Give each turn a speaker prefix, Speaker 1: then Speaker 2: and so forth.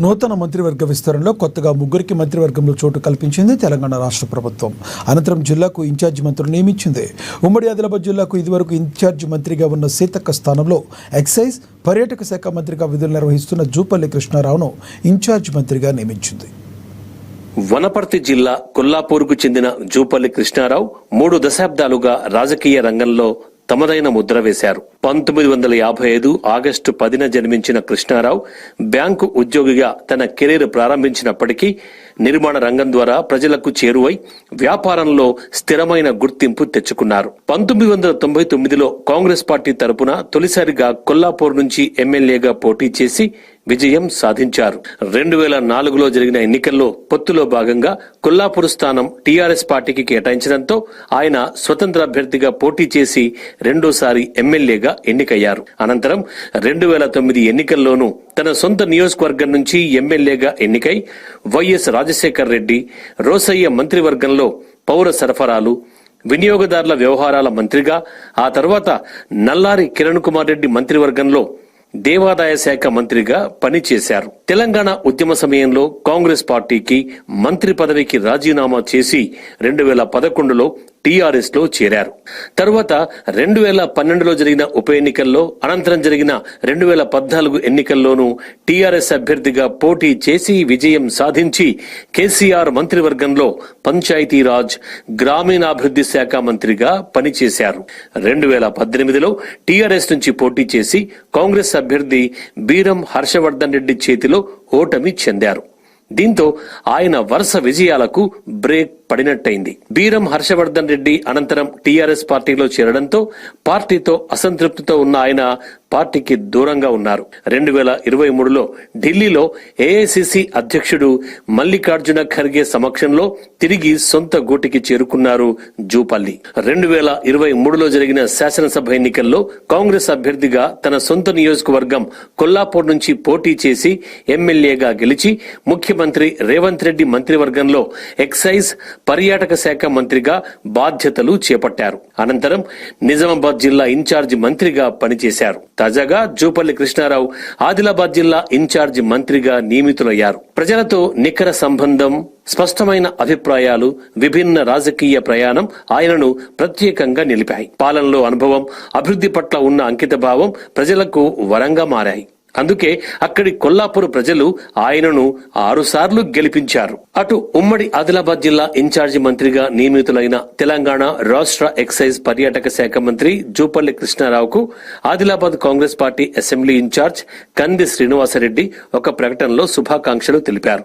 Speaker 1: నూతన మంత్రివర్గ విస్తరణలో కొత్తగా ముగ్గురికి మంత్రివర్గంలో చోటు కల్పించింది తెలంగాణ రాష్ట్ర ప్రభుత్వం. అనంతరం జిల్లాకు ఇన్ఛార్జి మంత్రులు నియమించింది. ఉమ్మడి ఆదిలాబాద్ జిల్లాకు ఇదివరకు ఇన్ఛార్జి మంత్రిగా ఉన్న సీతక్క స్థానంలో ఎక్సైజ్, పర్యాటక శాఖ మంత్రిగా విధులు నిర్వహిస్తున్న జూపల్లి కృష్ణారావును ఇన్ఛార్జి మంత్రిగా నియమించింది.
Speaker 2: వనపర్తి జిల్లా కొల్లాపూర్కు చెందిన జూపల్లి కృష్ణారావు 3 దశాబ్దాలుగా రాజకీయ రంగంలో తమదైన ముద్ర వేశారు. 1955 ఆగస్టు 10న జన్మించిన కృష్ణారావు బ్యాంకు ఉద్యోగిగా తన కెరీర్ ప్రారంభించినప్పటికీ నిర్మాణ రంగం ద్వారా ప్రజలకు చేరువై వ్యాపారంలో స్థిరమైన గుర్తింపు తెచ్చుకున్నారు. 1999లో కాంగ్రెస్ పార్టీ తరపున తొలిసారిగా కొల్లాపూర్ నుంచి ఎమ్మెల్యేగా పోటీ చేసి విజయం సాధించారు. 2004లో జరిగిన ఎన్నికల్లో పొత్తులో భాగంగా కొల్లాపూర్ స్థానం టీఆర్ఎస్ పార్టీకి కేటాయించడంతో ఆయన స్వతంత్ర అభ్యర్థిగా పోటీ చేసి రెండోసారి ఎమ్మెల్యేగా ఎన్నికయ్యారు. అనంతరం 2009 ఎన్నికల్లోనూ తన సొంత నియోజకవర్గం నుంచి ఎమ్మెల్యేగా ఎన్నికై వైఎస్ రాజశేఖర్ రెడ్డి, రోసయ్య మంత్రివర్గంలో పౌర సరఫరాలు, వినియోగదారుల వ్యవహారాల మంత్రిగా, ఆ తర్వాత నల్లారి కిరణ్ కుమార్ రెడ్డి మంత్రివర్గంలో దేవాదాయ శాఖ మంత్రిగా పనిచేశారు. తెలంగాణ ఉద్యమ సమయంలో కాంగ్రెస్ పార్టీకి మంత్రి పదవికి రాజీనామా చేసి 2011లో టీఆర్ఎస్ లో చేరారు. తరువాత 2012లో జరిగిన ఉప ఎన్నికల్లో, అనంతరం జరిగిన 2014 ఎన్నికల్లోనూ టీఆర్ఎస్ అభ్యర్థిగా పోటీ చేసి విజయం సాధించి కేసీఆర్ మంత్రివర్గంలో పంచాయతీరాజ్, గ్రామీణాభివృద్ధి శాఖ మంత్రిగా పనిచేశారు. 2018లో టీఆర్ఎస్ నుంచి పోటీ చేసి కాంగ్రెస్ అభ్యర్థి బీరం హర్షవర్ధన్ రెడ్డి చేతిలో ఓటమి చెందారు. దీంతో ఆయన వరుస విజయాలకు బ్రేక్ పడినట్టయింది. బీరం హర్షవర్ధన్ రెడ్డి అనంతరం టీఆర్ఎస్ పార్టీలో చేరడంతో పార్టీతో అసంతృప్తితో ఉన్న ఆయన పార్టీకి దూరంగా ఉన్నారు. 2023లో ఢిల్లీలో ఏఐసిసి అధ్యక్షుడు మల్లికార్జున ఖర్గే సమక్షంలో తిరిగి సొంత గూటికి చేరుకున్నారు జూపల్లి. 2023లో జరిగిన శాసనసభ ఎన్నికల్లో కాంగ్రెస్ అభ్యర్థిగా తన సొంత నియోజకవర్గం కొల్లాపూర్ నుంచి పోటీ చేసి ఎమ్మెల్యేగా గెలిచి ముఖ్యమంత్రి రేవంత్ రెడ్డి మంత్రివర్గంలో ఎక్సైజ్, పర్యాటక శాఖ మంత్రిగా బాధ్యతలు చేపట్టారు. అనంతరం నిజామాబాద్ జిల్లా ఇన్ఛార్జి మంత్రిగా పనిచేశారు. తాజాగా జూపల్లి కృష్ణారావు ఆదిలాబాద్ జిల్లా ఇన్ఛార్జి మంత్రిగా నియమితులయ్యారు. ప్రజలతో నికర సంబంధం, స్పష్టమైన అభిప్రాయాలు, విభిన్న రాజకీయ ప్రయాణం ఆయనను ప్రత్యేకంగా నిలిపాయి. పాలనలో అనుభవం, అభివృద్ధి పట్ల ఉన్న అంకితభావం ప్రజలకు వరంగా మారాయి. అందుకే అక్కడి కొల్లాపూర్ ప్రజలు ఆయనను 6 సార్లు గెలిపించారు. అటు ఉమ్మడి ఆదిలాబాద్ జిల్లా ఇన్ఛార్జి మంత్రిగా నియమితులైన తెలంగాణ రాష్ట్ర ఎక్సైజ్, పర్యాటక శాఖ మంత్రి జూపల్లి కృష్ణారావుకు Adilabad Congress party assembly in charge Kandi Srinivasa Reddy ఒక ప్రకటనలో శుభాకాంక్షలు తెలిపారు.